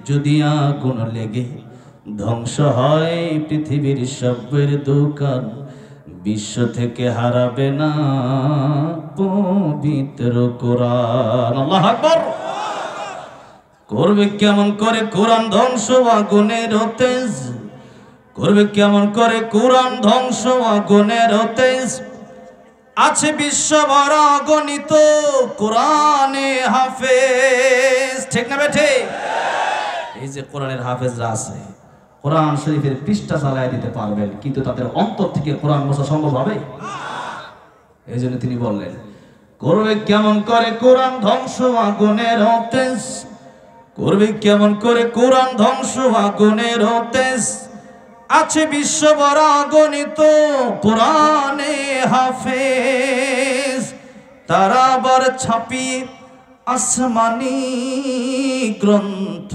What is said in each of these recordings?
যদি আগুন লেগে ধ্বংস হয় পৃথিবীর সবের দোকান, বিশ্ব থেকে হারাবে না পবিত্র কোরআন। আল্লাহু আকবার। করবে কেমন করে কোরআন ধ্বংস আগুনের তেজ, করবে কেমন করে কোরআন ধ্বংস আগুনের তেজ। আছে বিশ্বভর অগণিত কোরআনে হাফেজ, ঠিক না বেঠে? এই যে কোরআনের হাফেজরা আছে, কোরআন শরীফের পৃষ্ঠা চালায় দিতে পারবেন, কিন্তু তাদের অন্তর থেকে কোরআন মোছা সম্ভব হবে? এই জন্য তিনি বললেন, করবে কেমন করে কোরআন ধ্বংস আগুনের তেজ, করবে কেমন করে কোরআন ধ্বংস আগুনের তেজ। আছে বিশ্বভর অগণিত কোরআনে হাফেজ, তারা আবার ছাপিয়ে আসমানি গ্রন্থ,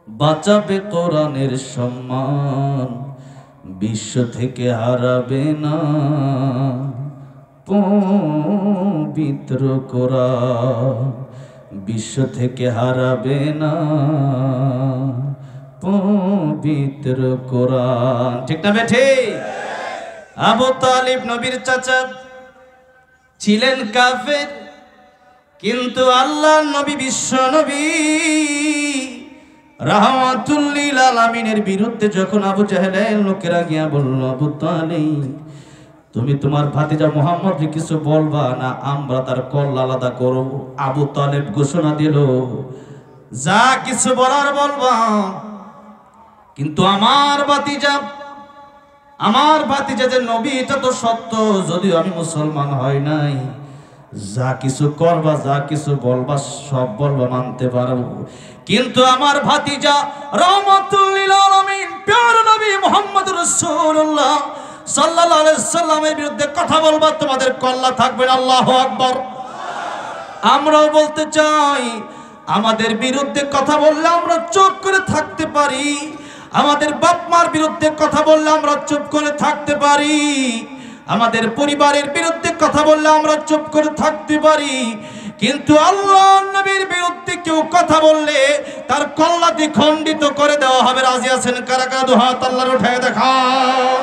বাঁচাবে কোরআনের সম্মান, বিশ্ব থেকে হারাবে না পবিত্র কোরআন, বিশ্ব থেকে হারাবে না পবিত্র কোরআন, ঠিক না বেঠে? আবু তালিব নবীর চাচা ছিলেন কাফের, কিন্তু আল্লাহর নবী বিশ্ব নবী রাহমাতুল লিল আলামিনের বিরুদ্ধে যখন আবু জাহেলের লোকেরা গিয়া বলল, আবু তালিব তুমি তোমার ভাতিজা মুহাম্মদকে কিছু বলবা না, আমরা তার কল্লা আলাদা করব। আবু তালেব ঘোষণা দিল, যা কিছু বলার বলবা, কিন্তু আমার ভাতিজা যে নবী এটা তো সত্য, যদিও আমি মুসলমান হয় নাই, যা কিছু করবা যা কিছু বলবা সব বলবা, মানতে পারবো, কিন্তু আমার ভাতিজা রাহমাতুল লিল আলামিন প্রিয় নবী মুহাম্মদ রাসূলুল্লাহ সাল্লাল্লাহু আলাইহি সাল্লামের বিরুদ্ধে কথা বলবা, তোমাদের কল্লা থাকবে না। আল্লাহু আকবার। আমরাও বলতে চাই, আমাদের বিরুদ্ধে কথা বললে আমরা চুপ করে থাকতে পারি, আমাদের বাপ মার বিরুদ্ধে কথা বললে আমরা চুপ করে থাকতে পারি, আমাদের পরিবারের বিরুদ্ধে কথা বললে আমরা চুপ করে থাকতে পারি, কিন্তু আল্লাহর নবীর বিরুদ্ধে কেউ কথা বললে তার কল্লা দ্বিখণ্ডিত করে দেওয়া হবে। রাজি আছেন? কারা কারা দুহাত আল্লাহর উঠায় দেখান।